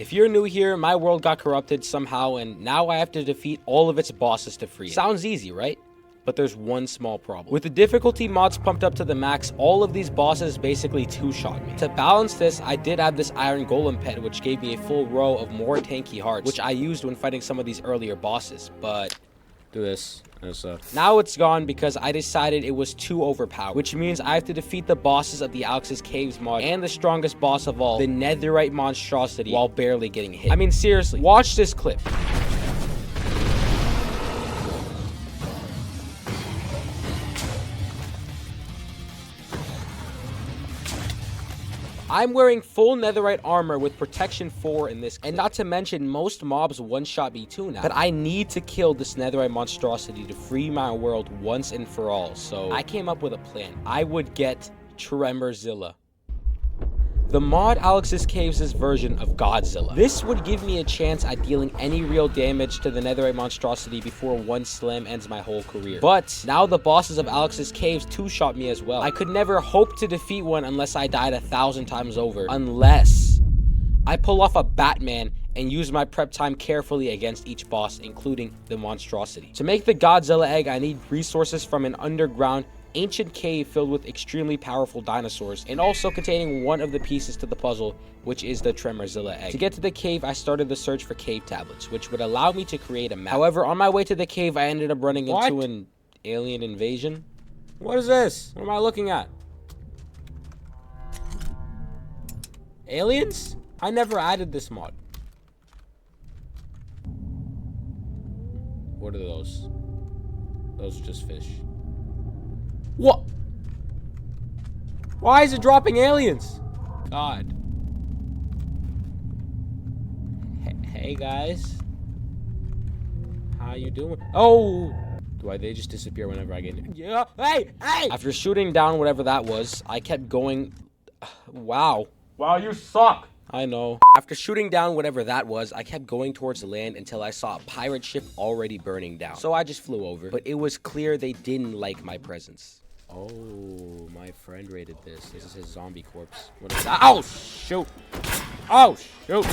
If you're new here, my world got corrupted somehow, and now I have to defeat all of its bosses to free it. Sounds easy, right? But there's one small problem. With the difficulty mods pumped up to the max, all of these bosses basically two-shot me. To balance this, I did have this iron golem pet, which gave me a full row of more tanky hearts, which I used when fighting some of these earlier bosses, but... do this. Now it's gone because I decided it was too overpowered, which means I have to defeat the bosses of the Alex's Caves mod and the strongest boss of all, the netherite monstrosity, while barely getting hit. I mean, seriously, watch this clip. I'm wearing full netherite armor with protection 4 in this clip. And not to mention, most mobs one-shot me too now. But I need to kill this netherite monstrosity to free my world once and for all. So I came up with a plan. I would get Tremorzilla, the mod Alex's Caves' version of Godzilla. This would give me a chance at dealing any real damage to the netherite monstrosity before one slam ends my whole career. But now the bosses of Alex's Caves two-shot me as well. I could never hope to defeat one unless I died 1,000 times over. Unless I pull off a Batman and use my prep time carefully against each boss, including the monstrosity. To make the Godzilla egg, I need resources from an underground ancient cave filled with extremely powerful dinosaurs, and also containing one of the pieces to the puzzle, which is the Tremorzilla egg. To get to the cave, I started the search for cave tablets, which would allow me to create a map. However, on my way to the cave, I ended up running into an alien invasion. What is this? What am I looking at? Aliens? I never added this mod. What are those? Those are just fish. What? Why is it dropping aliens? God. Hey guys. How you doing? Oh! They just disappear whenever I get in? Yeah. Hey! After shooting down whatever that was, I kept going. Wow. Wow, you suck. I know. After shooting down whatever that was, I kept going towards the land until I saw a pirate ship already burning down. So I just flew over, but it was clear they didn't like my presence. Oh, my friend raided this. This is his zombie corpse. What is that? Oh, shoot. Oh, shoot.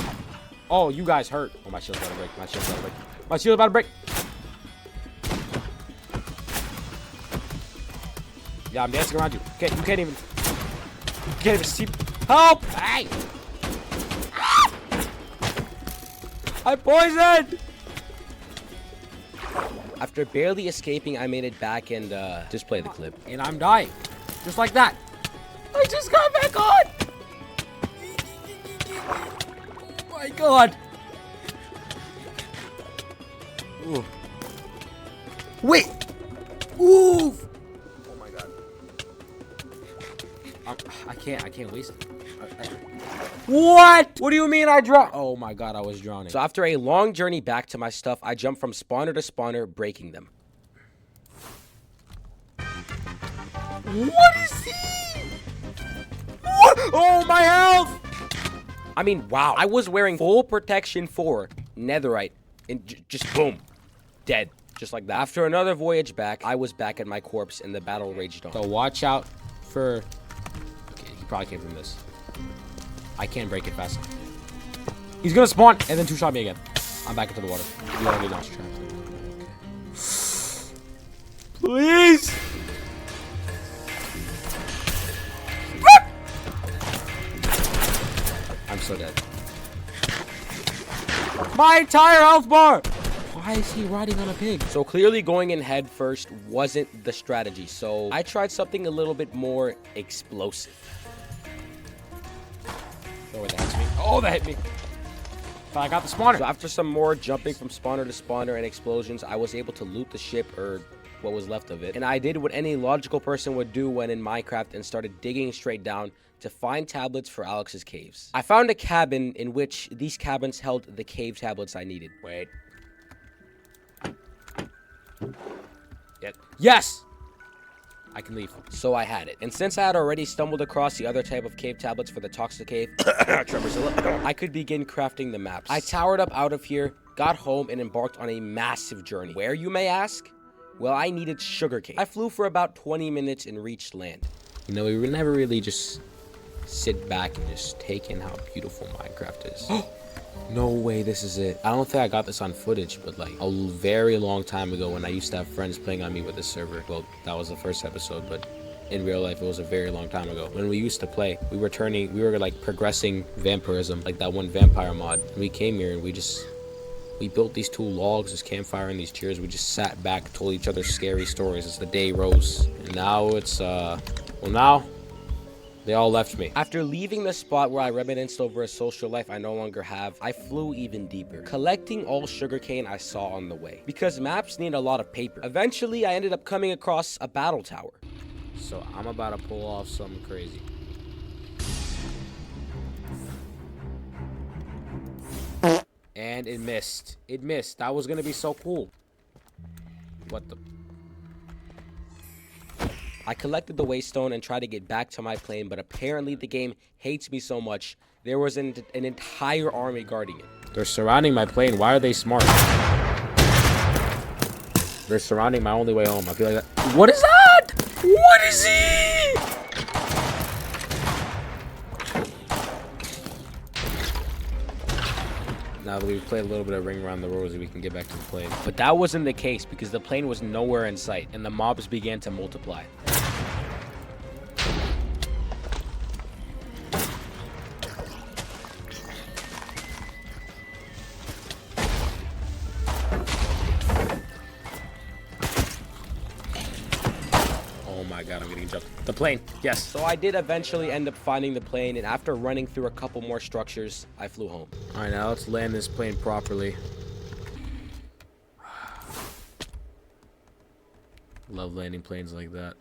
Oh, you guys hurt. Oh, my shield's about to break. My shield's about to break. My shield's about to break. Yeah, I'm dancing around you. Okay, you can't even see. Help! Hey! I'm poisoned! After barely escaping, I made it back and, just play the clip. And I'm dying. Just like that. I just got back on! Oh my god. Ooh. Wait! Ooh! Oh my god. I can't waste it. What? What do you mean I drowned? Oh my god, I was drowning. So after a long journey back to my stuff, I jumped from spawner to spawner, breaking them. What is he? What? Oh, my health! I mean, wow. I was wearing full protection 4, netherite, and just boom, dead. Just like that. After another voyage back, I was back at my corpse and the battle raged on. So watch out for... Okay, he probably came from this. I can't break it fast enough. He's gonna spawn and then two-shot me again. I'm back into the water. You already lost track. Okay. Please! I'm so dead. My entire health bar! Why is he riding on a pig? So clearly going in head first wasn't the strategy. So I tried something a little bit more explosive. Oh, that hit me. Oh, that hit me. But I got the spawner. So after some more jumping from spawner to spawner and explosions, I was able to loot the ship, or what was left of it. And I did what any logical person would do when in Minecraft and started digging straight down to find tablets for Alex's Caves. I found a cabin in which these cabins held the cave tablets I needed. Wait. Yes! I can leave. So I had it. And since I had already stumbled across the other type of cave tablets for the Toxic Cave, Tremorzilla, I could begin crafting the maps. I towered up out of here, got home, and embarked on a massive journey. Where, you may ask? Well, I needed sugarcane. I flew for about 20 minutes and reached land. You know, we would never really just sit back and just take in how beautiful Minecraft is. No way this is it. I don't think I got this on footage, but like a very long time ago when I used to have friends playing on me with this server. Well, that was the first episode, but in real life, it was a very long time ago. When we used to play, we were like progressing vampirism, like that one vampire mod. And we came here and we built these 2 logs, this campfire and these chairs. We just sat back, told each other scary stories as the day rose. And now it's, well now, they all left me. After leaving the spot where I reminisced over a social life I no longer have, I flew even deeper, collecting all sugarcane I saw on the way. Because maps need a lot of paper. Eventually, I ended up coming across a battle tower. So I'm about to pull off something crazy. And it missed. It missed. That was gonna be so cool. What the? I collected the waystone and tried to get back to my plane, but apparently the game hates me so much, there was an entire army guarding it. They're surrounding my plane. Why are they smart? They're surrounding my only way home. I feel like that. What is that? What is it? Now that we've played a little bit of Ring Around the Rosie, we can get back to the plane. But that wasn't the case because the plane was nowhere in sight and the mobs began to multiply. Oh my god, I'm getting jumped. The plane, yes. So I did eventually end up finding the plane, and after running through a couple more structures, I flew home. All right, now let's land this plane properly. Love landing planes like that.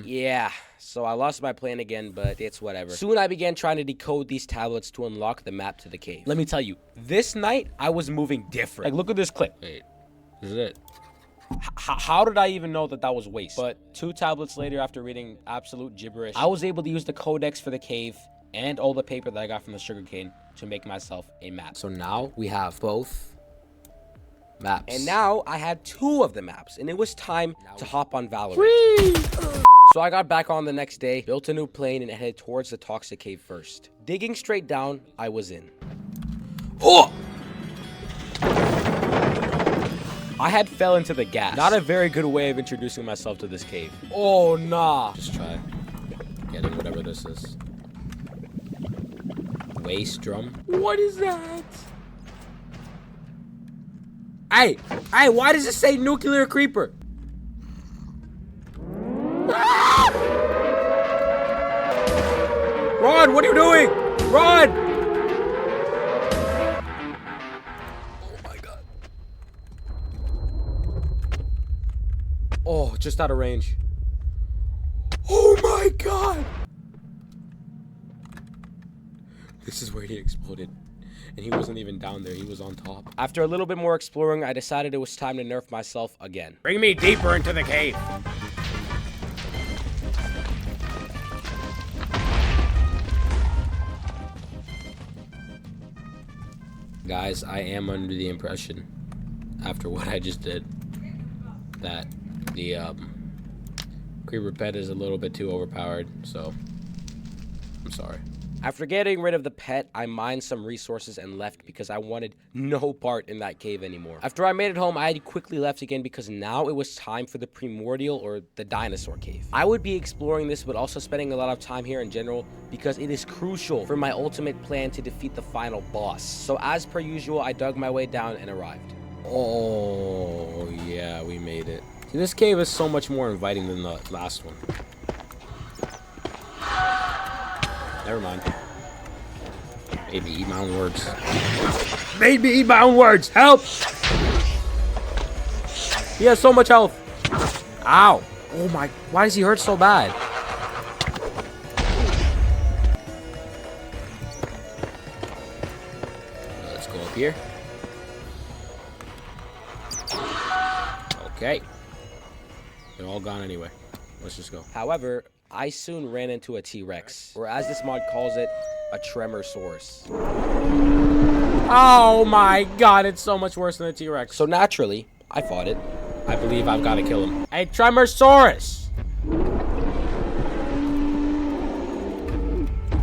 Yeah, so I lost my plane again, but it's whatever. Soon I began trying to decode these tablets to unlock the map to the cave. Let me tell you, this night I was moving different. Like, look at this clip. Wait, this is it. How did I even know that that was waste? But 2 tablets later, after reading absolute gibberish, I was able to use the codex for the cave and all the paper that I got from the sugarcane to make myself a map. So now we have both maps. And now I had 2 of the maps, and it was time to hop on Valorant. Whee! So I got back on the next day, built a new plane, and headed towards the toxic cave first. Digging straight down, I was in. Oh! I had fell into the gas. Not a very good way of introducing myself to this cave. Oh, nah. Just try getting whatever this is. Waste drum. What is that? Hey, why does it say nuclear creeper? Ah! Rod, what are you doing? Rod! Oh my god. Oh, just out of range. Oh my god! This is where he exploded. And he wasn't even down there, he was on top. After a little bit more exploring, I decided it was time to nerf myself again. Bring me deeper into the cave. Guys, I am under the impression, after what I just did, that the creeper pet is a little bit too overpowered, so I'm sorry. After getting rid of the pet, I mined some resources and left because I wanted no part in that cave anymore. After I made it home, I had quickly left again because now it was time for the primordial or the dinosaur cave. I would be exploring this, but also spending a lot of time here in general because it is crucial for my ultimate plan to defeat the final boss. So as per usual, I dug my way down and arrived. Oh, yeah, we made it. See, this cave is so much more inviting than the last one. Never mind. Made me eat my own words. Made me eat my own words! Help! He has so much health. Ow! Oh my, why does he hurt so bad? Let's go up here. Okay. They're all gone anyway. Let's just go. However, I soon ran into a T-Rex, or as this mod calls it, a Tremorzilla. Oh my god, it's so much worse than a T-Rex. So naturally, I fought it. I believe I've got to kill him. Hey, Tremorzilla!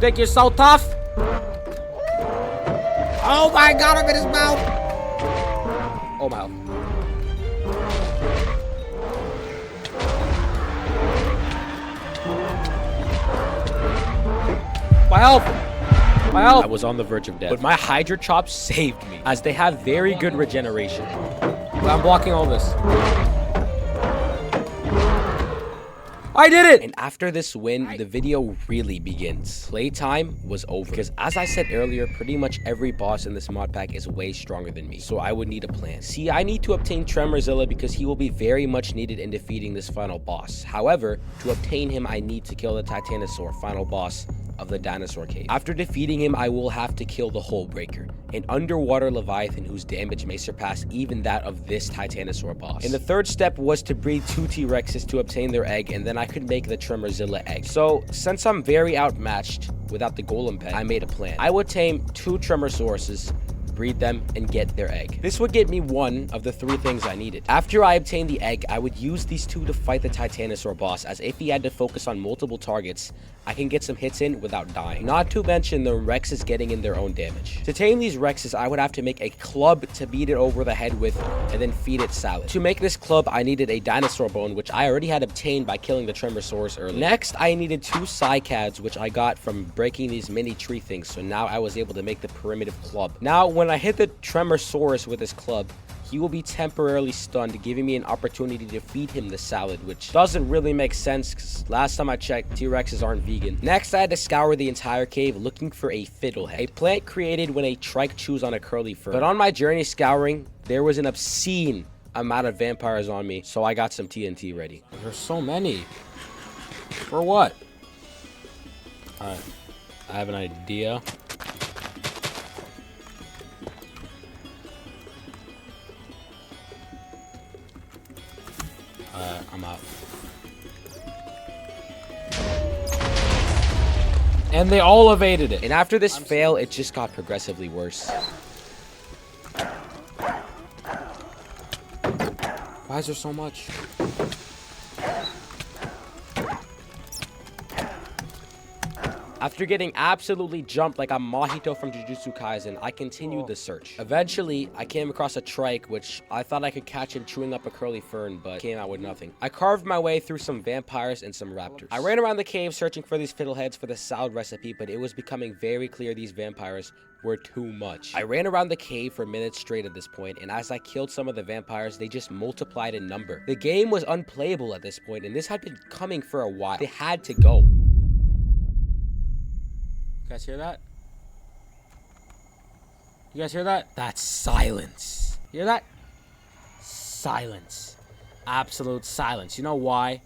think you're so tough? Oh my god, I'm in his mouth! Oh my. My health! My health! I was on the verge of death, but my Hydra Chop saved me, as they have very good regeneration. But I'm blocking all this. I did it! And after this win, the video really begins. Playtime was over, because as I said earlier, pretty much every boss in this mod pack is way stronger than me, so I would need a plan. See, I need to obtain Tremorzilla because he will be very much needed in defeating this final boss. However, to obtain him, I need to kill the Titanosaur, final boss of the dinosaur cave. After defeating him, I will have to kill the Hullbreaker, an underwater leviathan whose damage may surpass even that of this Titanosaur boss. And the third step was to breed 2 T-Rexes to obtain their egg, and then I could make the Tremorzilla egg. So since I'm very outmatched without the golem pet, I made a plan. I would tame 2 Tremorsauruses, breed them, and get their egg. This would get me one of the 3 things I needed. After I obtained the egg, I would use these 2 to fight the Titanosaur boss, as if he had to focus on multiple targets, I can get some hits in without dying. Not to mention the Rexes getting in their own damage. To tame these Rexes, I would have to make a club to beat it over the head with, and then feed it salad. To make this club, I needed a dinosaur bone, which I already had obtained by killing the Tremosaurus earlier. Next, I needed 2 cycads, which I got from breaking these mini tree things, so now I was able to make the primitive club. Now, when I hit the Tremosaurus with this club, he will be temporarily stunned, giving me an opportunity to feed him the salad, which doesn't really make sense because last time I checked, T-Rexes aren't vegan. Next, I had to scour the entire cave looking for a fiddlehead, a plant created when a trike chews on a curly fern. But on my journey scouring, there was an obscene amount of vampires on me, so I got some TNT ready. There's so many. For what? Alright, I have an idea. I'm out. And they all evaded it. And after this fail, it just got progressively worse. Why is there so much? After getting absolutely jumped like a Mahito from Jujutsu Kaisen, I continued the search. Eventually, I came across a trike, which I thought I could catch him chewing up a curly fern, but came out with nothing. I carved my way through some vampires and some raptors. I ran around the cave searching for these fiddleheads for the salad recipe, but it was becoming very clear these vampires were too much. I ran around the cave for minutes straight at this point, and as I killed some of the vampires, they just multiplied in number. The game was unplayable at this point, and this had been coming for a while. They had to go. You guys hear that? You guys hear that? That's silence. Hear that? Silence. Absolute silence. You know why?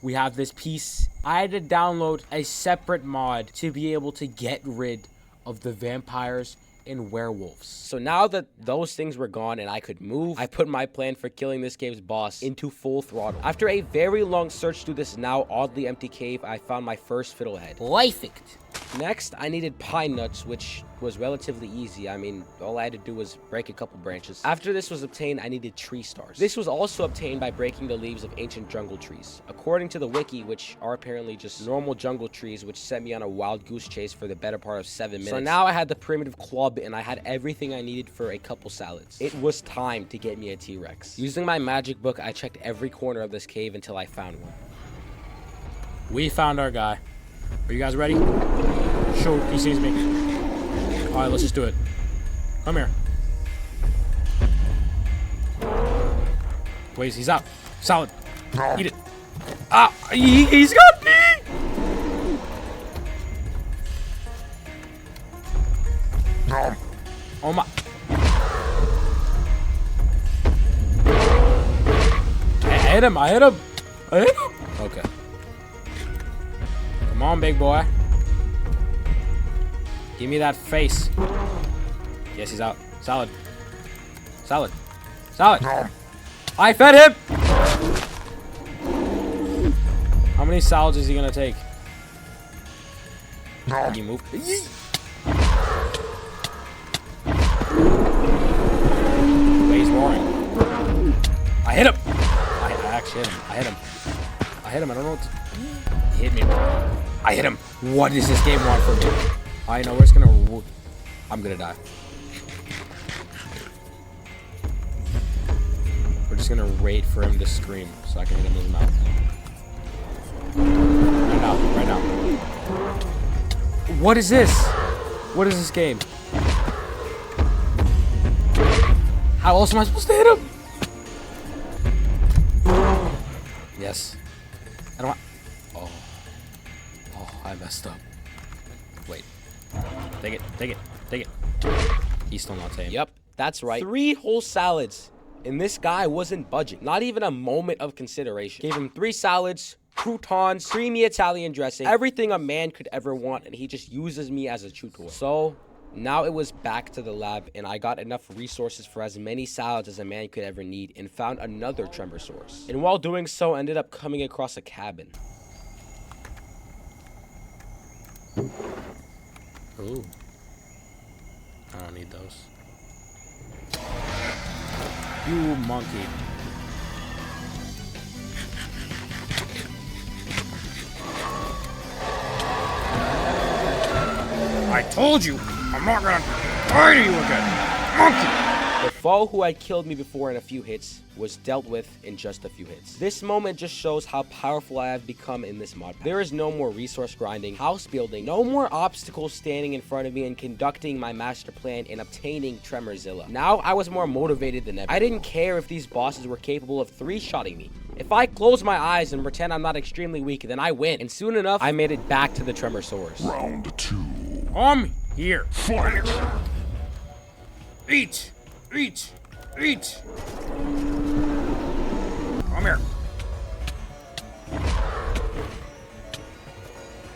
We have this piece. I had to download a separate mod to be able to get rid of the vampires and werewolves. So now that those things were gone and I could move, I put my plan for killing this cave's boss into full throttle. After a very long search through this now oddly empty cave, I found my first fiddlehead. Perfect. Next, I needed pine nuts, which was relatively easy. I mean, all I had to do was break a couple branches. After this was obtained, I needed tree stars. This was also obtained by breaking the leaves of ancient jungle trees. According to the wiki, which are apparently just normal jungle trees, which sent me on a wild goose chase for the better part of 7 minutes. So now I had the primitive club and I had everything I needed for a couple salads. It was time to get me a T-Rex. Using my magic book, I checked every corner of this cave until I found one. We found our guy. Are you guys ready? Shoot, he sees me. Alright, let's just do it. Come here. Wait, he's out. Solid. Eat it. Ah, he's got me! Oh my. I hit him. Okay. Come on, big boy. Give me that face. Yes, he's out. Solid. I fed him! How many salads is he gonna take? Can you move? Wait, he's roaring. I hit him! I actually hit him. I hit him. I don't know what to... He hit me. I hit him. What does this game want from me? I know we're just gonna... I'm gonna die. We're just gonna wait for him to scream so I can hit him in his mouth. Right now. What is this? What is this game? How else am I supposed to hit him? Yes. I don't want... Oh, I messed up. Wait. Take it. He's still not tame. Yep, that's right. 3 whole salads. And this guy wasn't budging. Not even a moment of consideration. Gave him 3 salads, croutons, creamy Italian dressing, everything a man could ever want, and he just uses me as a tutor. So now it was back to the lab, and I got enough resources for as many salads as a man could ever need, and found another tremor source. And while doing so, I ended up coming across a cabin. Ooh. I don't need those. You monkey. I told you, I'm not gonna die to you again, monkey! The foe who had killed me before in a few hits was dealt with in just a few hits. This moment just shows how powerful I have become in this mod pack. There is no more resource grinding, house building, no more obstacles standing in front of me and conducting my master plan and obtaining Tremorzilla. Now I was more motivated than ever. I didn't care if these bosses were capable of 3-shotting me. If I close my eyes and pretend I'm not extremely weak, then I win. And soon enough, I made it back to the Tremor source. Round 2. Come here. Fight! Eat! Come here.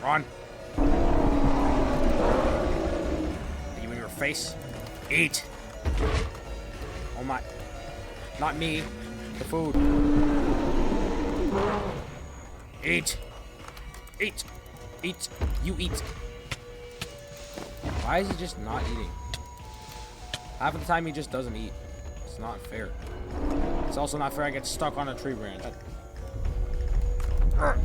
Run. Are you in your face? Eat. Oh my. Not me. The food. Eat. You eat. Why is he just not eating? Half of the time he just doesn't eat. It's not fair. It's also not fair I get stuck on a tree branch. And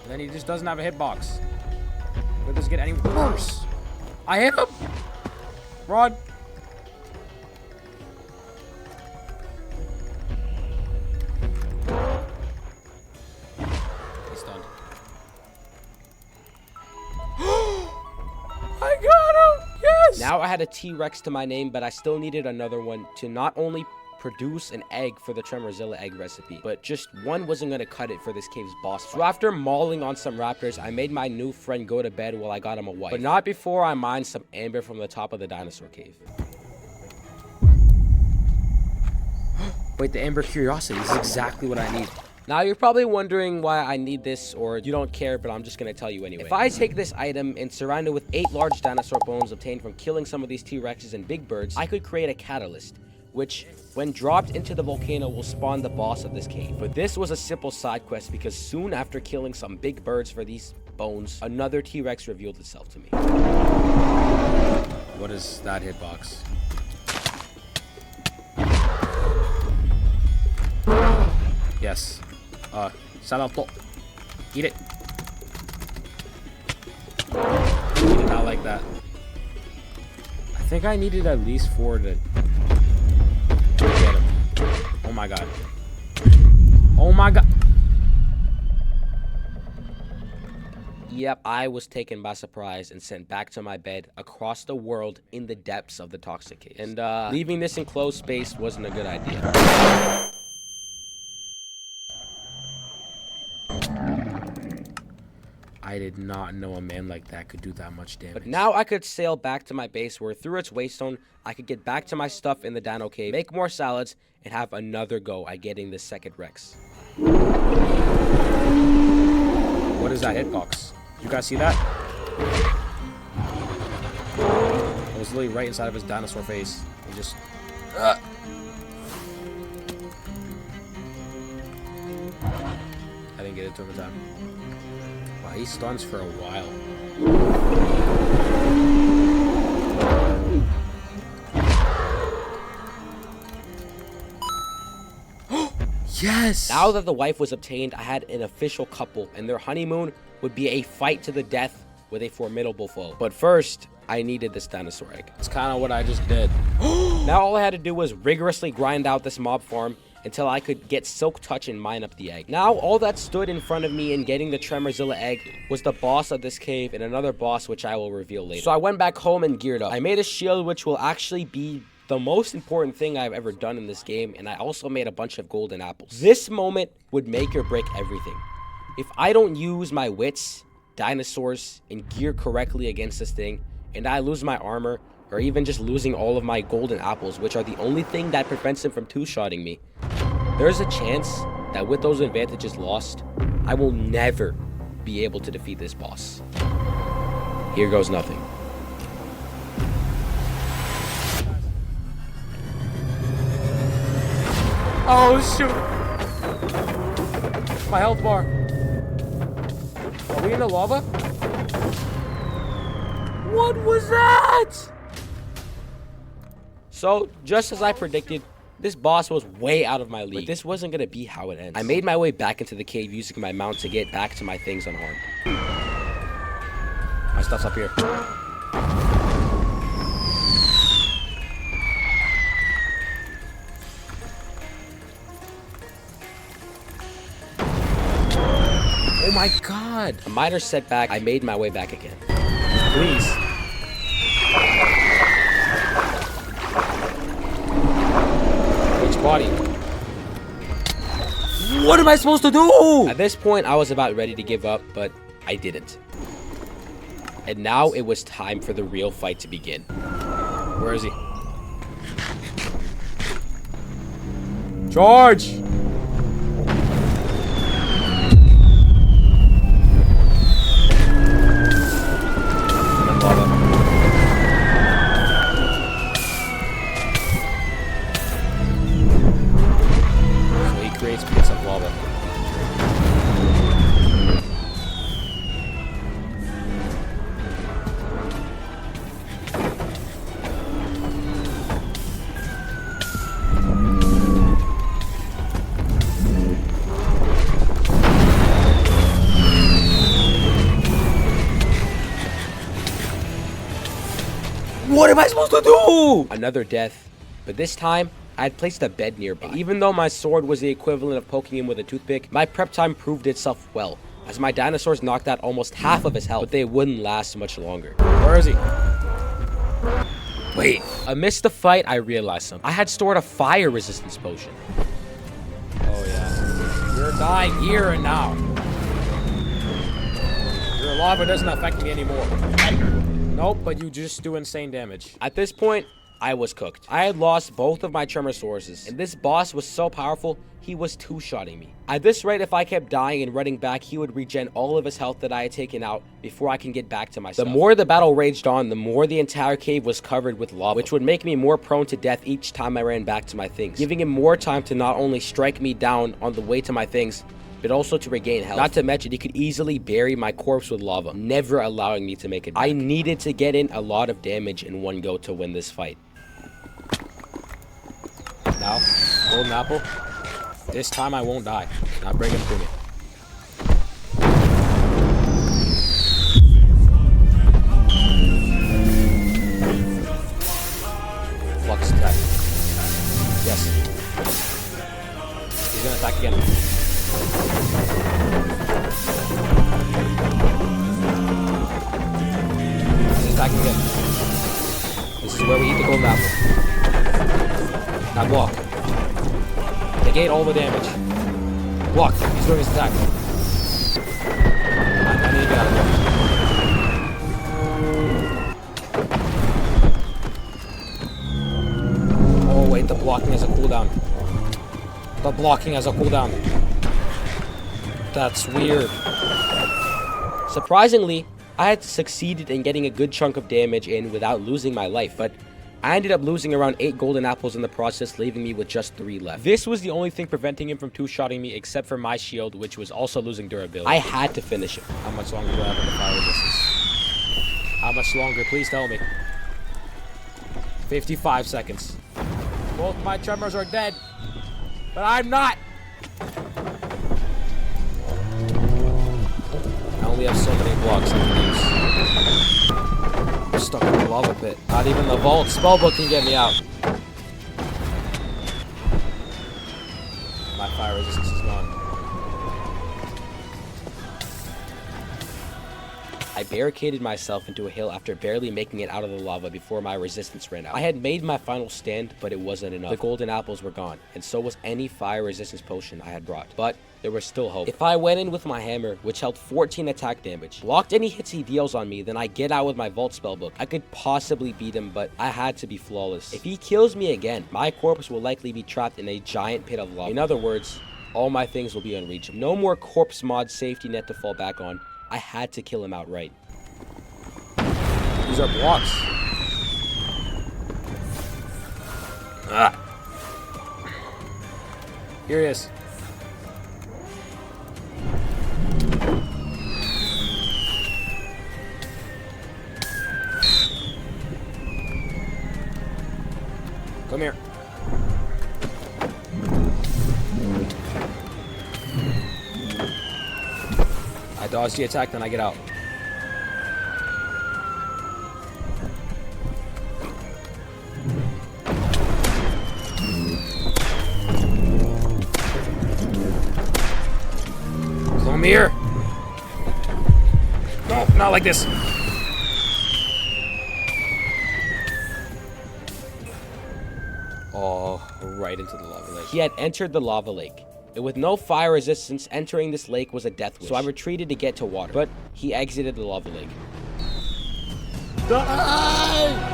then he just doesn't have a hitbox. Could this get any worse? I hit him! Run! He's stunned. I got him! Yes! Now I had a T-Rex to my name, but I still needed another one to not only produce an egg for the Tremorzilla egg recipe, but just one wasn't gonna cut it for this cave's boss fight. So after mauling on some raptors, I made my new friend go to bed while I got him a wife. But not before I mined some amber from the top of the dinosaur cave. Wait, the amber curiosity is exactly what I need. Now you're probably wondering why I need this, or you don't care, but I'm just gonna tell you anyway. If I take this item and surround it with 8 large dinosaur bones obtained from killing some of these T-Rexes and big birds, I could create a catalyst, which, when dropped into the volcano, will spawn the boss of this cave. But this was a simple side quest because soon after killing some big birds for these bones, another T-Rex revealed itself to me. What is that hitbox? Yes. Salato. Eat it. Eat it out like that. I think I needed at least 4 to get him. Oh my god. Oh my god. Yep, I was taken by surprise and sent back to my bed across the world in the depths of the toxic cave. And leaving this enclosed space wasn't a good idea. I did not know a man like that could do that much damage. But now I could sail back to my base where through its waystone, I could get back to my stuff in the Dino Cave, make more salads, and have another go at getting the second Rex. What is that hitbox? You guys see that? It was literally right inside of his dinosaur face. He just... I didn't get it to him in time. Wow, he stuns for a while. Yes! Now that the wife was obtained, I had an official couple, and their honeymoon would be a fight to the death with a formidable foe. But first, I needed this dinosaur egg. It's kind of what I just did. Now all I had to do was rigorously grind out this mob farm until I could get Silk Touch and mine up the egg. Now all that stood in front of me in getting the Tremorzilla egg was the boss of this cave and another boss which I will reveal later. So I went back home and geared up. I made a shield which will actually be the most important thing I've ever done in this game, and I also made a bunch of golden apples. This moment would make or break everything. If I don't use my wits, dinosaurs, and gear correctly against this thing, and I lose my armor, or even just losing all of my golden apples, which are the only thing that prevents him from two-shotting me, there's a chance that with those advantages lost, I will never be able to defeat this boss. Here goes nothing. Oh shoot! My health bar. Are we in the lava? What was that? So, just as I predicted, this boss was way out of my league. But this wasn't gonna be how it ends. I made my way back into the cave using my mount to get back to my things unharmed. My stuff's up here. Oh my god! A minor setback, I made my way back again. Please. Which body? What am I supposed to do? At this point, I was about ready to give up, but I didn't. And now it was time for the real fight to begin. Where is he? Charge! Bits of lava. What am I supposed to do? Another death, but this time I had placed a bed nearby. And even though my sword was the equivalent of poking him with a toothpick, my prep time proved itself well, as my dinosaurs knocked out almost half of his health, but they wouldn't last much longer. Where is he? Wait. Amidst the fight, I realized something. I had stored a fire resistance potion. Oh yeah. You're dying here and now. Your lava doesn't affect me anymore. Nope, but you just do insane damage. At this point, I was cooked. I had lost both of my tremor sources, and this boss was so powerful, he was two-shotting me. At this rate, if I kept dying and running back, he would regen all of his health that I had taken out before I can get back to myself. The more the battle raged on, the more the entire cave was covered with lava, which would make me more prone to death each time I ran back to my things, giving him more time to not only strike me down on the way to my things, but also to regain health. Not to mention, he could easily bury my corpse with lava, never allowing me to make it back. I needed to get in a lot of damage in one go to win this fight. Now, golden apple. This time I won't die. Now bring him to me. Flux attack. Yes. He's gonna attack again. He's attacking again. This is where we eat the golden apple. Now block. Negate all the damage. Block. He's doing his attack. I need to get out of there. Oh wait, the blocking has a cooldown. The blocking has a cooldown. That's weird. Surprisingly, I had succeeded in getting a good chunk of damage in without losing my life, but I ended up losing around 8 golden apples in the process, leaving me with just 3 left. This was the only thing preventing him from two-shotting me, except for my shield, which was also losing durability. I had to finish him. How much longer do I have in the fire resistance? How much longer? Please tell me. 55 seconds. Both my tremors are dead, but I'm not. blocks I can use. I'm stuck in the lava pit. Not even the vault spellbook can get me out. My fire resistance is gone. I barricaded myself into a hill after barely making it out of the lava before my resistance ran out. I had made my final stand, but it wasn't enough. The golden apples were gone, and so was any fire resistance potion I had brought. But there was still hope. If I went in with my hammer, which held 14 attack damage, blocked any hits he deals on me, then I get out with my vault spellbook, I could possibly beat him, but I had to be flawless. If he kills me again, my corpse will likely be trapped in a giant pit of lava. In other words, all my things will be unreachable. No more corpse mod safety net to fall back on. I had to kill him outright. These are blocks. Ah. Here he is. Come here. I dodge the attack, then I get out. Come here. No, not like this. Oh, right into the lava lake. He had entered the lava lake. And with no fire resistance, entering this lake was a death wish. So I retreated to get to water. But he exited the lava lake. Die!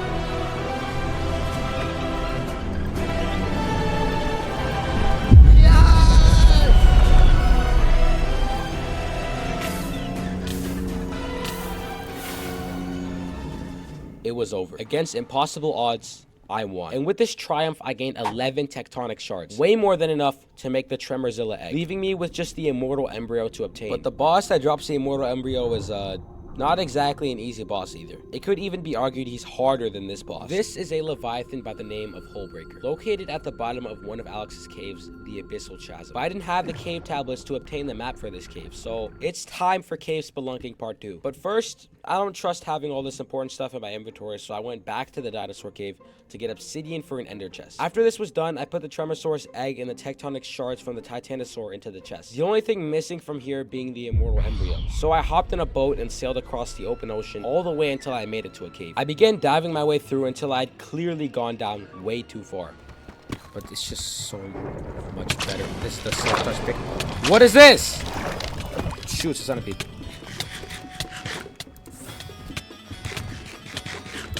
It was over. Against impossible odds, I won. And with this triumph, I gained 11 tectonic shards. Way more than enough to make the Tremorzilla egg, leaving me with just the immortal embryo to obtain. But the boss that drops the immortal embryo is, not exactly an easy boss either. It could even be argued he's harder than this boss. This is a Leviathan by the name of Hullbreaker, located at the bottom of one of Alex's caves, the Abyssal Chasm. But I didn't have the cave tablets to obtain the map for this cave, so it's time for Cave Spelunking Part 2. But first, I don't trust having all this important stuff in my inventory, so I went back to the dinosaur cave to get obsidian for an ender chest. After this was done, I put the Tremosaurus egg and the tectonic shards from the Titanosaur into the chest. The only thing missing from here being the immortal embryo. So I hopped in a boat and sailed across the open ocean all the way until I made it to a cave. I began diving my way through until I'd clearly gone down way too far. But it's just so much better. This is the soft-touch pick. What is this? Shoot, it's a centipede.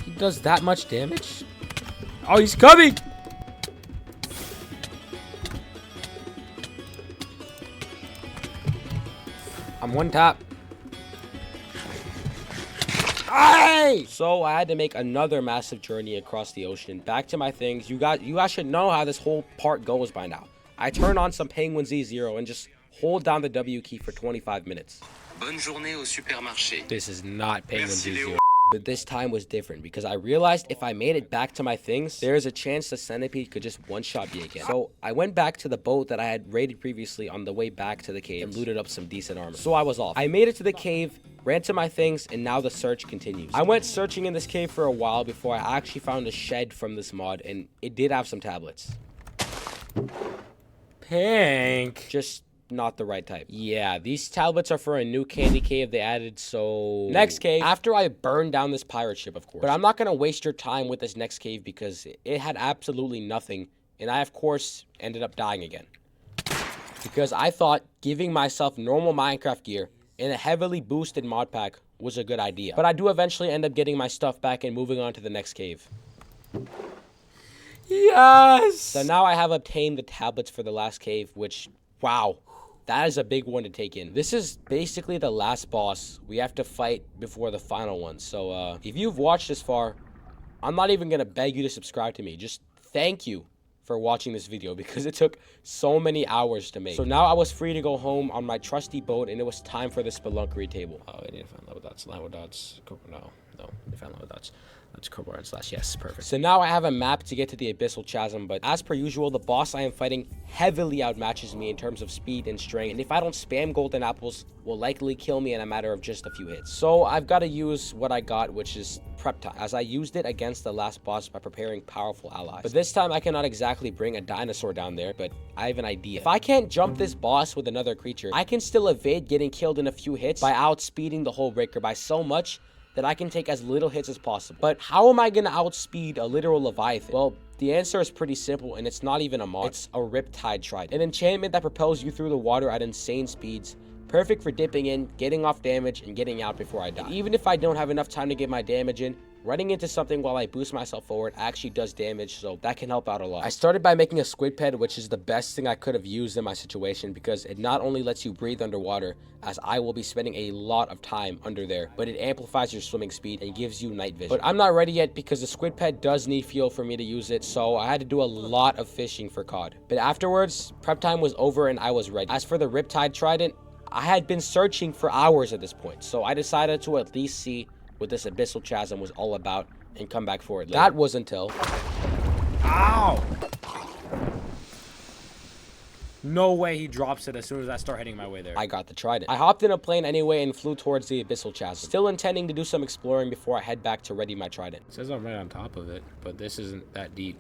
He does that much damage? Oh, he's coming! I'm one tap. Aye! So I had to make another massive journey across the ocean back to my things. You guys should know how this whole part goes by now. I turn on some Penguin Z0 and just hold down the W key for 25 minutes. Bonne journée au supermarché. This is not Penguin Z0. But this time was different because I realized if I made it back to my things, there's a chance the centipede could just one-shot me again. So I went back to the boat that I had raided previously on the way back to the cave and looted up some decent armor. So I was off. I made it to the cave, ran to my things, and now the search continues. I went searching in this cave for a while before I actually found a shed from this mod, and it did have some tablets. Pink. Just not the right type. Yeah, these tablets are for a new candy cave they added, so... Next cave. After I burned down this pirate ship, of course. But I'm not gonna waste your time with this next cave because it had absolutely nothing, and I, of course, ended up dying again. Because I thought giving myself normal Minecraft gear and a heavily boosted mod pack was a good idea. But I do eventually end up getting my stuff back and moving on to the next cave. Yes! So now I have obtained the tablets for the last cave, which, wow, that is a big one to take in. This is basically the last boss we have to fight before the final one. So if you've watched this far, I'm not even gonna beg you to subscribe to me. Just thank you for watching this video because it took so many hours to make. So now I was free to go home on my trusty boat and it was time for the spelunkery table. Oh, I need to find lava dots. Lava dots. No, I need to find lava dots. Let's crowbar and slash. Yes, perfect. So now I have a map to get to the Abyssal Chasm, but as per usual, the boss I am fighting heavily outmatches me in terms of speed and strength, and if I don't spam golden apples, will likely kill me in a matter of just a few hits. So I've got to use what I got, which is prep time, as I used it against the last boss by preparing powerful allies. But this time I cannot exactly bring a dinosaur down there, but I have an idea. If I can't jump this boss with another creature, I can still evade getting killed in a few hits by outspeeding the Hull Breaker by so much that I can take as little hits as possible. But how am I gonna outspeed a literal Leviathan? Well, the answer is pretty simple, and it's not even a mod. It's a Riptide Trident, an enchantment that propels you through the water at insane speeds, perfect for dipping in, getting off damage, and getting out before I die. And even if I don't have enough time to get my damage in, running into something while I boost myself forward actually does damage, so that can help out a lot. I started by making a squid ped, which is the best thing I could have used in my situation, because it not only lets you breathe underwater, as I will be spending a lot of time under there, but it amplifies your swimming speed and gives you night vision. But I'm not ready yet because the squid ped does need fuel for me to use it, so I had to do a lot of fishing for cod. But afterwards, prep time was over and I was ready. As for the Riptide Trident, I had been searching for hours at this point, so I decided to at least see what this Abyssal Chasm was all about and come back for it later. That was until... Ow! No way he drops it as soon as I start heading my way there. I got the Trident. I hopped in a plane anyway and flew towards the Abyssal Chasm, still intending to do some exploring before I head back to ready my Trident. It says I'm right on top of it, but this isn't that deep.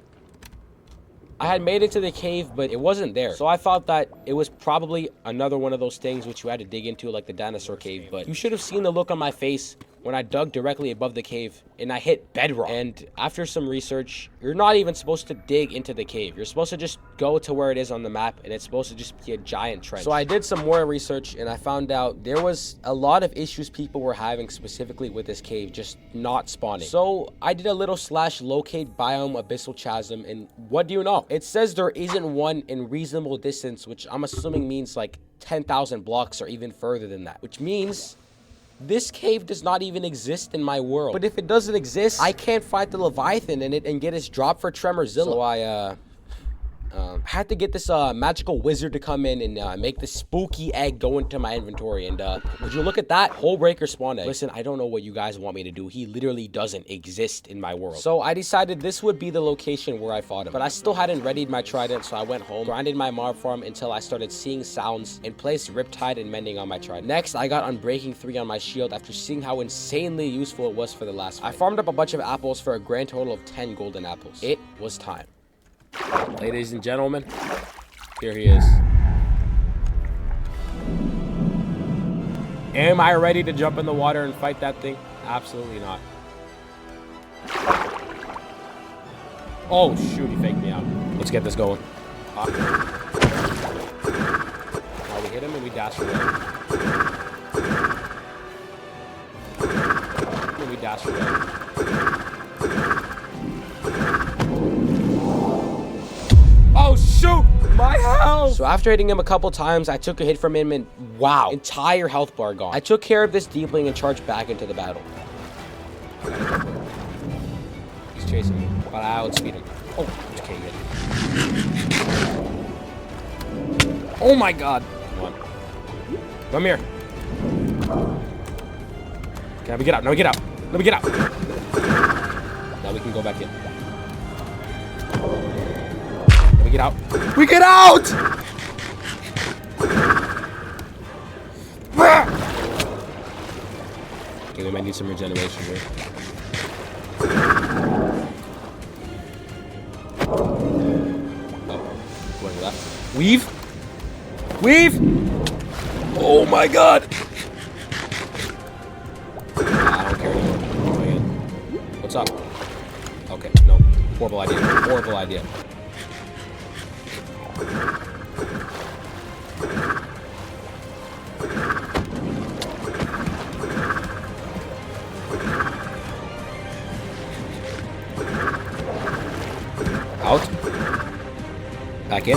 I had made it to the cave, but it wasn't there. So I thought that it was probably another one of those things which you had to dig into, like the dinosaur cave. But you should have seen the look on my face when I dug directly above the cave and I hit bedrock. And after some research, you're not even supposed to dig into the cave. You're supposed to just go to where it is on the map, and it's supposed to just be a giant trench. So I did some more research and I found out there was a lot of issues people were having specifically with this cave, just not spawning. So I did a little / locate biome Abyssal Chasm, and what do you know? It says there isn't one in reasonable distance, which I'm assuming means like 10,000 blocks or even further than that, which means this cave does not even exist in my world. But if it doesn't exist, I can't fight the Leviathan in it and get its drop for Tremorzilla. So I had to get this magical wizard to come in and make this spooky egg go into my inventory. And would you look at that? Hull Breaker spawn egg. Listen, I don't know what you guys want me to do. He literally doesn't exist in my world. So I decided this would be the location where I fought him. But I still hadn't readied my Trident, so I went home, grinded my mob farm until I started seeing sounds, and placed Riptide and Mending on my Trident. Next, I got Unbreaking 3 on my shield after seeing how insanely useful it was for the last fight. I farmed up a bunch of apples for a grand total of 10 golden apples. It was time. Ladies and gentlemen, here he is. Am I ready to jump in the water and fight that thing? Absolutely not. Oh shoot, he faked me out. Let's get this going. Now we hit him and we dash away. And we dash away. Oh shoot, my health! So after hitting him a couple times, I took a hit from him and wow, entire health bar gone. I took care of this deepling and charged back into the battle. He's chasing me, but I outspeed him. Oh, just kidding it. Oh my god. Come on. Come here. Can we get out? No, get out. Let me get out. Now we can go back in. We get out. We get out! Okay, we might need some regeneration here. Oh, going left. Weave! Weave! Oh my god! I don't care anymore. Going in. What's up? Okay, no. Horrible idea. Horrible idea. Out. Back in.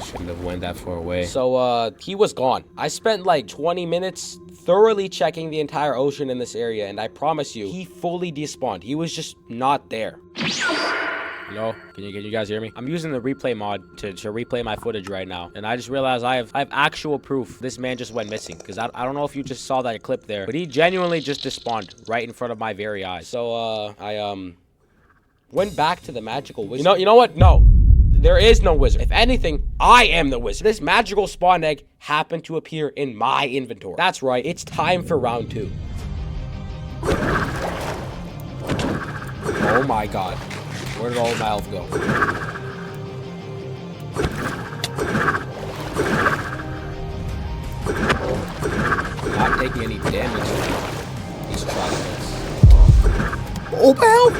Shouldn't have went that far away. So, he was gone. I spent like 20 minutes thoroughly checking the entire ocean in this area, and I promise you, he fully despawned. He was just not there. No, can you guys hear me? I'm using the replay mod to replay my footage right now, and I just realized I have actual proof this man just went missing. Because I don't know if you just saw that clip there, but he genuinely just despawned right in front of my very eyes. So I went back to the magical wizard. You know what? No, there is no wizard. If anything, I am the wizard. This magical spawn egg happened to appear in my inventory. That's right. It's time for round 2. Oh my god. Where did all my health go? Not taking any damage. He's trying this. Oh, my health!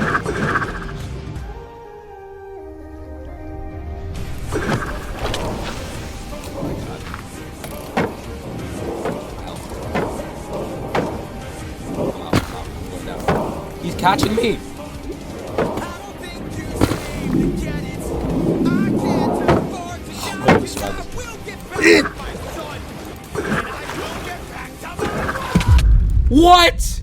Oh my god. He's catching me! What?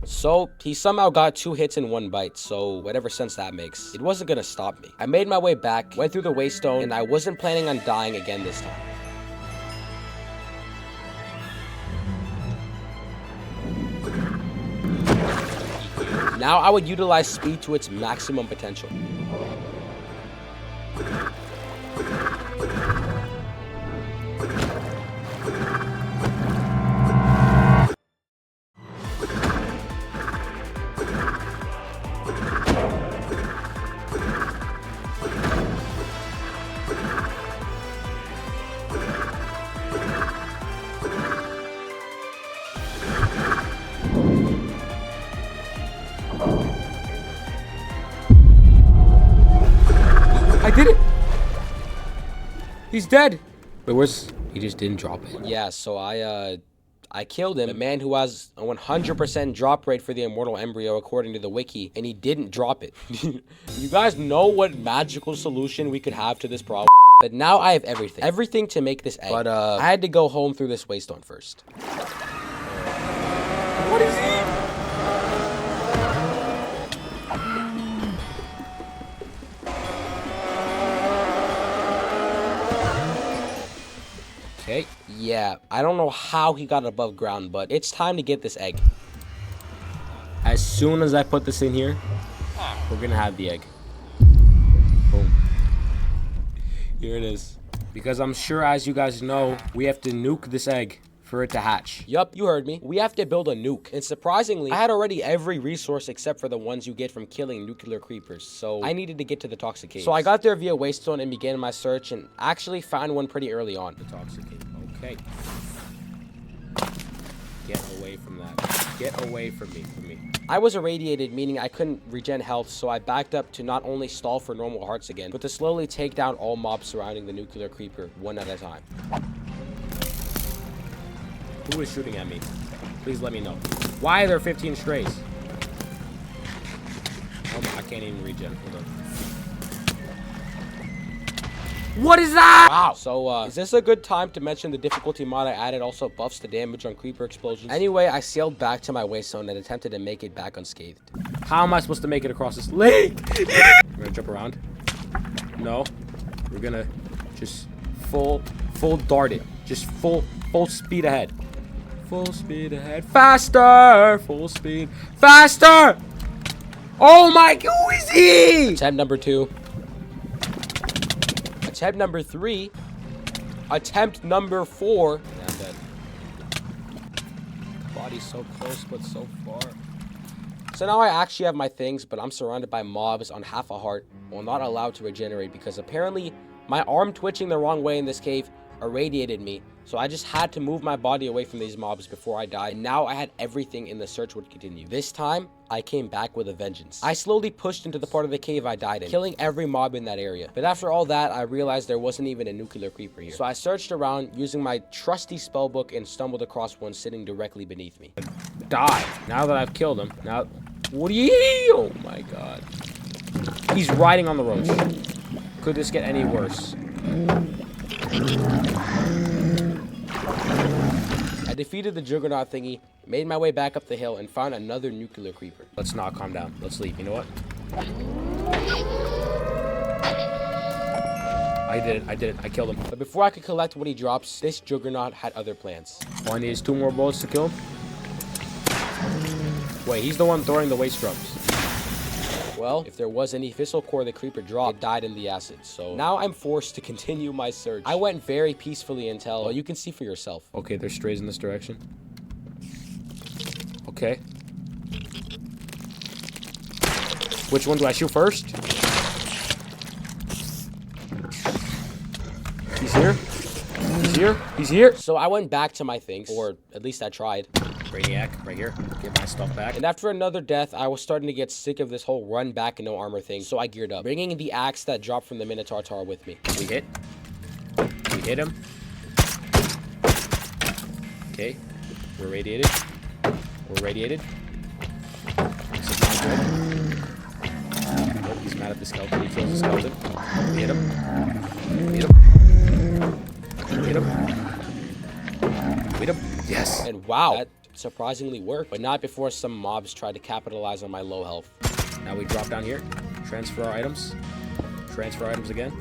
So, he somehow got 2 hits in 1 bite, so whatever sense that makes. It wasn't gonna stop me. I made my way back, went through the waystone, and I wasn't planning on dying again this time. Now I would utilize speed to its maximum potential. I did it! He's dead! Wait, where's... He just didn't drop it. Yeah, so I killed him. A man who has a 100% drop rate for the immortal embryo according to the wiki, and he didn't drop it. You guys know what magical solution we could have to this problem? But now I have everything. Everything to make this egg. But I had to go home through this waystone first. What is he? Okay, yeah, I don't know how he got above ground, but it's time to get this egg. As soon as I put this in here, we're gonna have the egg. Boom. Here it is. Because I'm sure, as you guys know, we have to nuke this egg for it to hatch. Yup, you heard me. We have to build a nuke. And surprisingly, I had already every resource except for the ones you get from killing nuclear creepers. So I needed to get to the toxic cave. So I got there via waystone and began my search and actually found one pretty early on. The toxic cave. Okay. Get away from that. Get away from me. I was irradiated, meaning I couldn't regen health, so I backed up to not only stall for normal hearts again, but to slowly take down all mobs surrounding the nuclear creeper, one at a time. Who is shooting at me? Please let me know. Why are there 15 strays? Oh my, I can't even regen. Hold on. What is that? Wow. So, is this a good time to mention the difficulty mod I added also buffs the damage on creeper explosions? Anyway, I sailed back to my waystone and attempted to make it back unscathed. How am I supposed to make it across this lake? We're gonna jump around. No. We're gonna just full dart it. Just full speed ahead. Full speed ahead. Faster! Full speed. Faster! Oh my, who is he? Attempt number 2. Attempt number 3. Attempt number 4. Yeah, I'm dead. Body's so close, but so far. So now I actually have my things, but I'm surrounded by mobs on half a heart, while not allowed to regenerate because apparently my arm twitching the wrong way in this cave irradiated me. So I just had to move my body away from these mobs before I died. And now I had everything and the search would continue. This time, I came back with a vengeance. I slowly pushed into the part of the cave I died in, killing every mob in that area. But after all that, I realized there wasn't even a nuclear creeper here. So I searched around using my trusty spellbook and stumbled across one sitting directly beneath me. Die. Now that I've killed him, now... What do you... Oh my god. He's riding on the roach. Could this get any worse? I defeated the juggernaut thingy, made my way back up the hill, and found another nuclear creeper. Let's not calm down. Let's leave. You know what? I did it. I killed him. But before I could collect what he drops, this juggernaut had other plans. All I need is 2 more bullets to kill him. Wait, he's the one throwing the waste drums. Well, if there was any fissile core the creeper dropped, it died in the acid. So now I'm forced to continue my search. I went very peacefully until, well, you can see for yourself. Okay, there's strays in this direction. Okay. Which one do I shoot first? He's here. He's here. He's here. So I went back to my things, or at least I tried. Brainiac, right here. Get my stuff back. And after another death, I was starting to get sick of this whole run back and no armor thing, so I geared up, bringing the axe that dropped from the Minotaur Tower with me. We hit. We hit him. Okay. We're radiated. We're radiated. This is not good. Oh, he's mad at the skeleton. He kills the skeleton. We hit him. We hit him. We hit him. We hit him. Yes. And wow, that surprisingly worked, but not before some mobs tried to capitalize on my low health. Now we drop down here, transfer our items. Transfer our items again.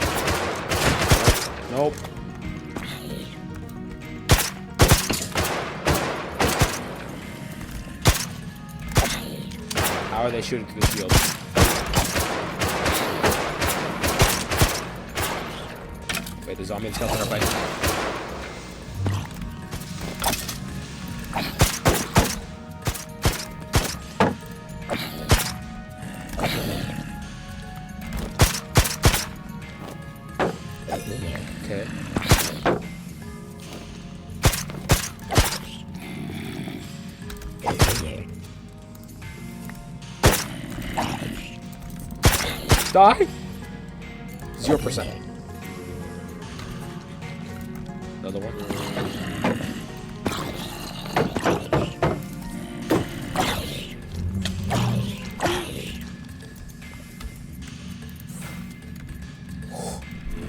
Nope. How are they shooting through the shield? Wait, the zombie and skeleton are fighting. Okay. Die? 0%. Another one.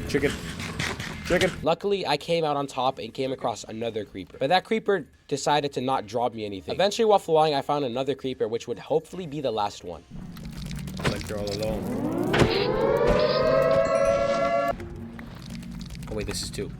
Chicken. Chicken. Luckily, I came out on top and came across another creeper. But that creeper decided to not drop me anything. Eventually, while flying, I found another creeper, which would hopefully be the last one. Like you're all alone. Oh wait, this is 2.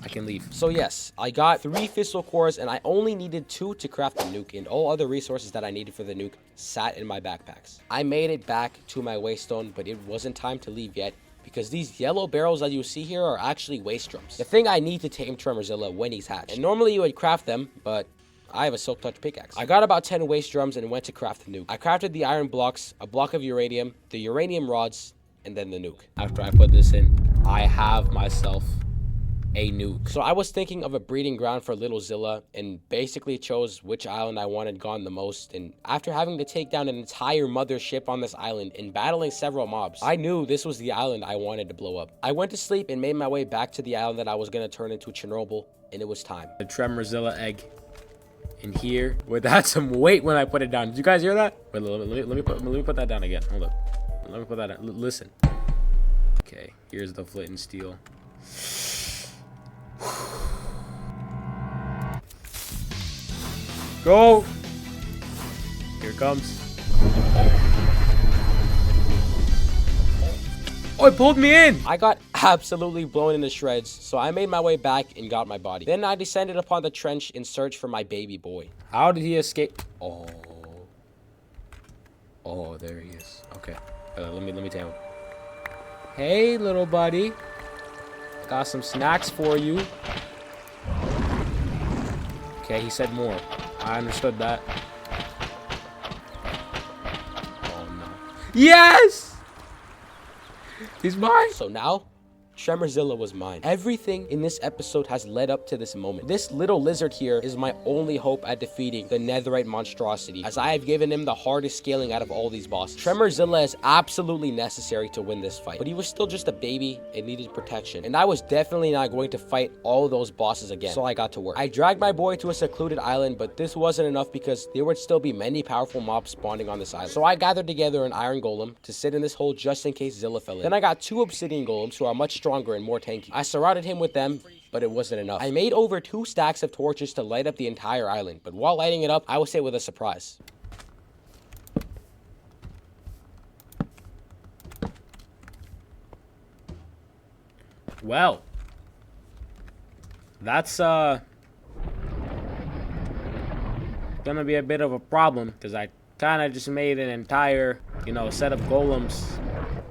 I can leave. So yes, I got 3 fissile cores and I only needed 2 to craft the nuke, and all other resources that I needed for the nuke sat in my backpacks. I made it back to my waystone, but it wasn't time to leave yet because these yellow barrels that you see here are actually waste drums. The thing I need to tame Tremorzilla when he's hatched. And normally you would craft them, but I have a silk touch pickaxe. I got about 10 waste drums and went to craft the nuke. I crafted the iron blocks, a block of uranium, the uranium rods, and then the nuke. After I put this in, I have myself a nuke. So I was thinking of a breeding ground for little Zilla and basically chose which island I wanted gone the most. And after having to take down an entire mothership on this island and battling several mobs, I knew this was the island I wanted to blow up. I went to sleep and made my way back to the island that I was going to turn into Chernobyl, and it was time. The Tremorzilla egg in here. Wait, that had some weight when I put it down. Did you guys hear that? Wait, let me put that down again. Hold up. Let me put that down. Listen. Okay, here's the flint and steel. Go! Here it comes. Oh, it pulled me in! I got absolutely blown into shreds, so I made my way back and got my body. Then I descended upon the trench in search for my baby boy. How did he escape? Oh. Oh, there he is. Okay. Let me tell him. Hey, little buddy. Got some snacks for you. Okay, he said more. I understood that. Oh, no. Yes! He's mine! So now, Tremorzilla was mine. Everything in this episode has led up to this moment. This little lizard here is my only hope at defeating the netherite monstrosity, as I have given him the hardest scaling out of all these bosses. Tremorzilla is absolutely necessary to win this fight, but he was still just a baby and needed protection, and I was definitely not going to fight all those bosses again, so I got to work. I dragged my boy to a secluded island, but this wasn't enough because there would still be many powerful mobs spawning on this island. So I gathered together an iron golem to sit in this hole just in case Zilla fell in. Then I got 2 obsidian golems who are much stronger and more tanky. I surrounded him with them, but it wasn't enough. I made over 2 stacks of torches to light up the entire island, but while lighting it up, I was hit with a surprise. Well, that's gonna be a bit of a problem, because I kind of just made an entire, set of golems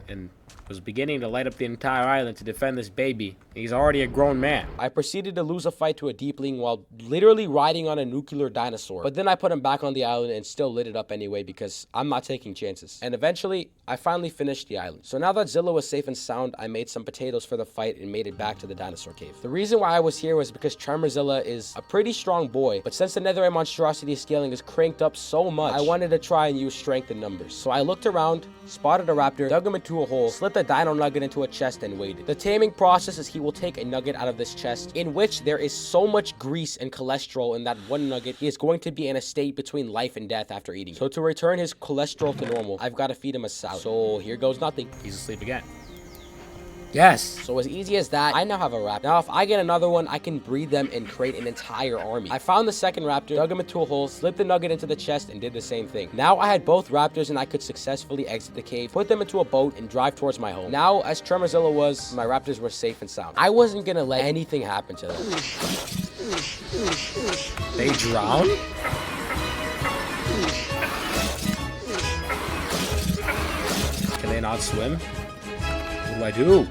and was beginning to light up the entire island to defend this baby. He's already a grown man. I proceeded to lose a fight to a deepling while literally riding on a nuclear dinosaur. But then I put him back on the island and still lit it up anyway because I'm not taking chances. And eventually, I finally finished the island. So now that Zilla was safe and sound, I made some potatoes for the fight and made it back to the dinosaur cave. The reason why I was here was because Tremorzilla is a pretty strong boy, but since the netherite monstrosity scaling is cranked up so much, I wanted to try and use strength in numbers. So I looked around, spotted a raptor, dug him into a hole, slipped a dino nugget into a chest and waited. The taming process is he will take a nugget out of this chest, in which there is so much grease and cholesterol in that one nugget, he is going to be in a state between life and death after eating. So to return his cholesterol to normal, I've got to feed him a salad. So here goes nothing. He's asleep again. Yes. So as easy as that, I now have a raptor. Now, if I get another one, I can breed them and create an entire army. I found the second raptor, dug him into a hole, slipped the nugget into the chest, and did the same thing. Now I had both raptors and I could successfully exit the cave, put them into a boat, and drive towards my home. Now, as Tremorzilla was, my raptors were safe and sound. I wasn't gonna let anything happen to them. They drown? Can they not swim? What do I do?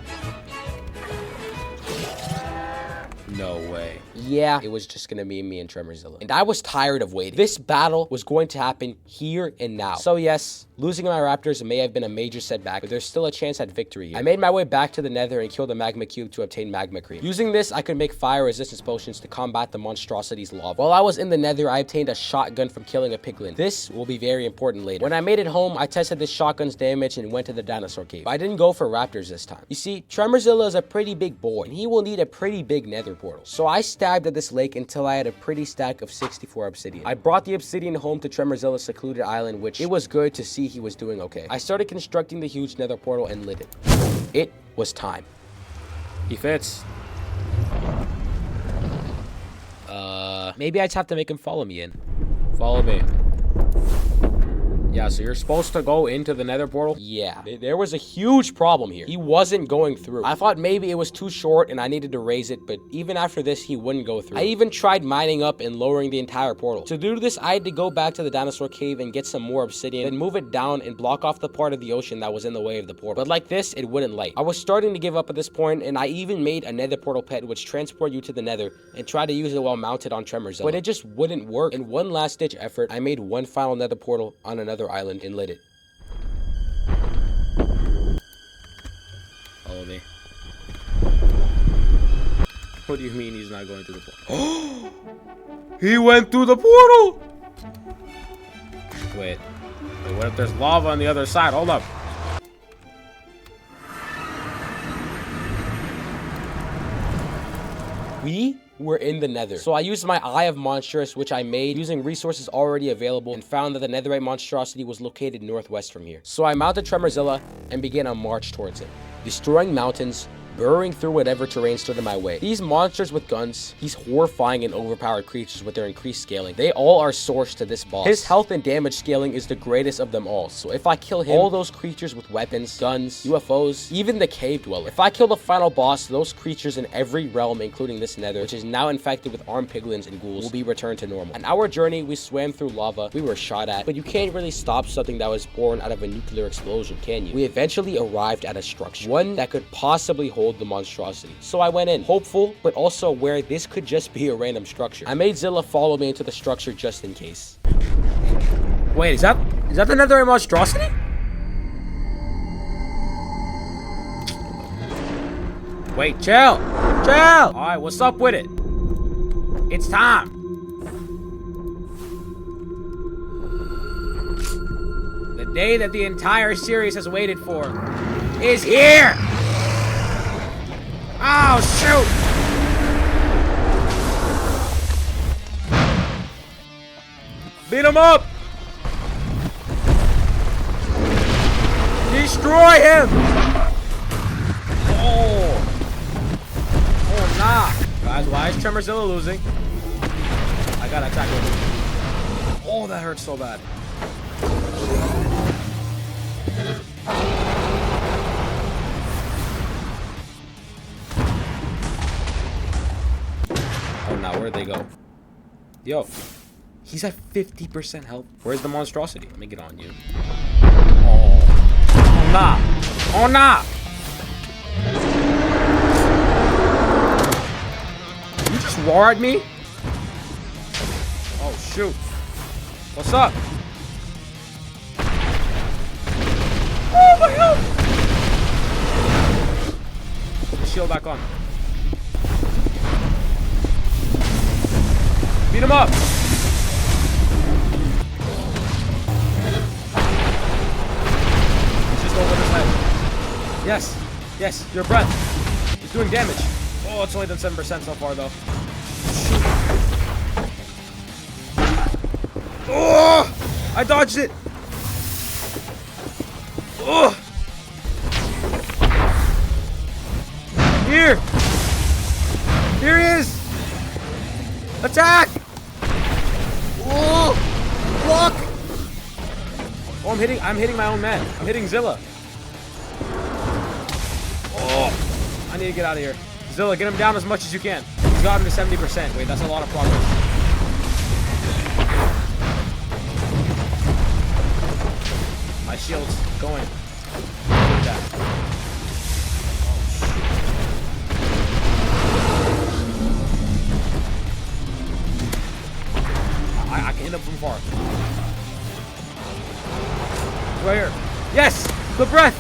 No way. Yeah, it was just gonna be me and Tremorzilla. And I was tired of waiting. This battle was going to happen here and now. So yes, losing my raptors may have been a major setback, but there's still a chance at victory. I made my way back to the nether and killed a magma cube to obtain magma cream. Using this, I could make fire resistance potions to combat the monstrosity's lava. While I was in the nether, I obtained a shotgun from killing a piglin. This will be very important later. When I made it home, I tested this shotgun's damage and went to the dinosaur cave. But I didn't go for raptors this time. You see, Tremorzilla is a pretty big boy, and he will need a pretty big nether portal. So I stabbed at this lake until I had a pretty stack of 64 obsidian. I brought the obsidian home to Tremorzilla's secluded island, which it was good to see he was doing okay. I started constructing the huge nether portal and lit it. It was time. He fits. Maybe I just have to make him follow me in. Follow me. Yeah, so you're supposed to go into the nether portal? Yeah. There was a huge problem here. He wasn't going through. I thought maybe it was too short and I needed to raise it, but even after this, he wouldn't go through. I even tried mining up and lowering the entire portal. To do this, I had to go back to the dinosaur cave and get some more obsidian, then move it down and block off the part of the ocean that was in the way of the portal. But like this, it wouldn't light. I was starting to give up at this point, and I even made a nether portal pet which transport you to the nether and tried to use it while mounted on Tremorzilla. But it just wouldn't work. In one last ditch effort, I made one final nether portal on another island and lit it. Follow me. What do you mean he's not going through the portal? He went through the portal! Wait, what if there's lava on the other side? Hold up. We were in the nether. So I used my Eye of Monstrous, which I made using resources already available, and found that the netherite monstrosity was located northwest from here. So I mounted Tremorzilla and began a march towards it, destroying mountains, burrowing through whatever terrain stood in my way. These monsters with guns, these horrifying and overpowered creatures with their increased scaling, they all are sourced to this boss. His health and damage scaling is the greatest of them all, so if I kill him, all those creatures with weapons, guns, UFOs, even the cave dweller. If I kill the final boss, those creatures in every realm, including this nether, which is now infected with armed piglins and ghouls, will be returned to normal. On our journey, we swam through lava, we were shot at, but you can't really stop something that was born out of a nuclear explosion, can you? We eventually arrived at a structure, one that could possibly hold the monstrosity. So I went in, hopeful, but also aware this could just be a random structure. I made Zilla follow me into the structure just in case. Wait, is that the netherite monstrosity? Wait, chill! Chill! Alright, what's up with it? It's time! The day that the entire series has waited for is here! Oh, shoot! Beat him up! Destroy him! Oh! Oh, nah! Guys, why is Tremorzilla losing? I gotta attack him. Oh, that hurts so bad. now. Where'd they go? Yo. He's at 50% health. Where's the monstrosity? Let me get on you. Oh. Oh, nah. Oh, nah. You just roar at me? Oh, shoot. What's up? Oh, my health. Put the shield back on. Beat him up. Over his head. Yes, yes, your breath. It's doing damage. Oh, it's only done 7% so far, though. Shoot. Oh, I dodged it. Oh, here he is. Attack. Oh, block. Oh, I'm hitting my own man. I'm hitting Zilla. Oh, I need to get out of here. Zilla, get him down as much as you can. He's got him to 70%. Wait, that's a lot of progress. My shield's going. Take that. I can hit him from far. Right here. Yes! The breath!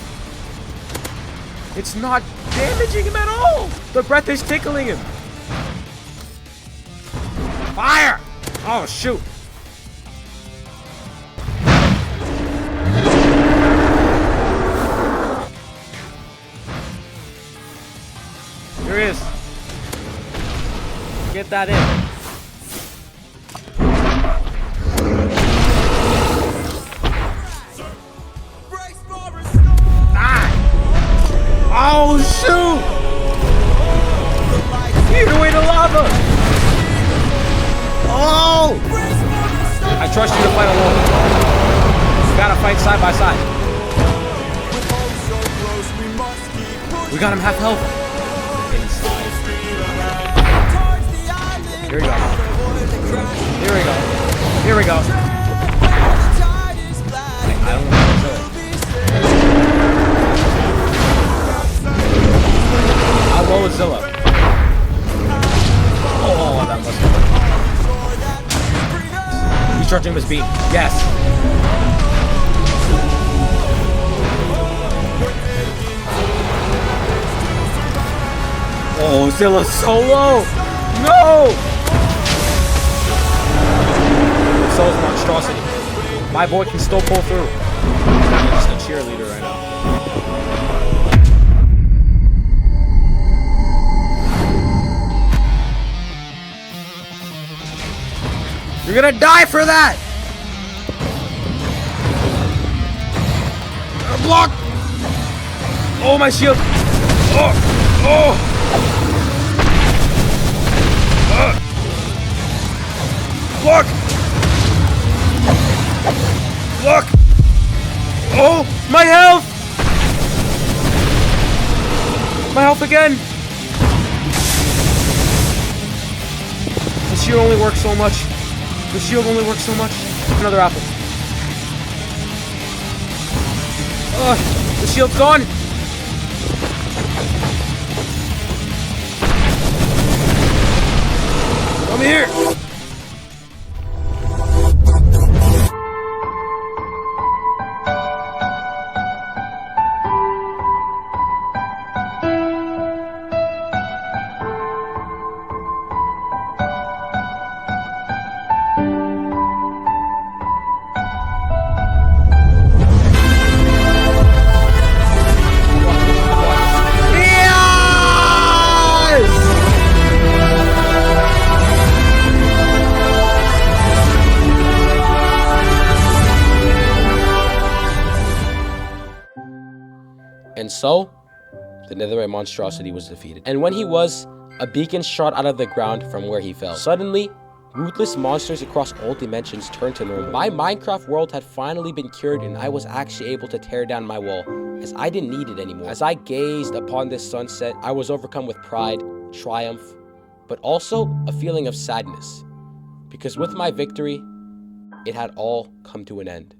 It's not damaging him at all! The breath is tickling him! Fire! Oh, shoot! Here he is. Get that in. Oh, shoot! Eat away the lava! Oh! I trust you to fight alone. We gotta fight side by side. We got him half health. Here we go. Here we go. Here we go. I don't want to kill it. How low is Zilla? Oh, that must have been. He's charging his beam. Yes. Oh, Zilla's so low. No! So is Monstrosity. My boy can still pull through. I'm just a cheerleader right now. You're gonna die for that! Block! Oh, my shield! Oh! Oh! Block! Block! Oh! My health! My health again! The shield only works so much. The shield only works so much. Another apple. Ugh, the shield's gone. Come here. And so, the netherite monstrosity was defeated. And when he was, a beacon shot out of the ground from where he fell. Suddenly, ruthless monsters across all dimensions turned to normal. My Minecraft world had finally been cured, and I was actually able to tear down my wall, as I didn't need it anymore. As I gazed upon this sunset, I was overcome with pride, triumph, but also a feeling of sadness, because with my victory, it had all come to an end.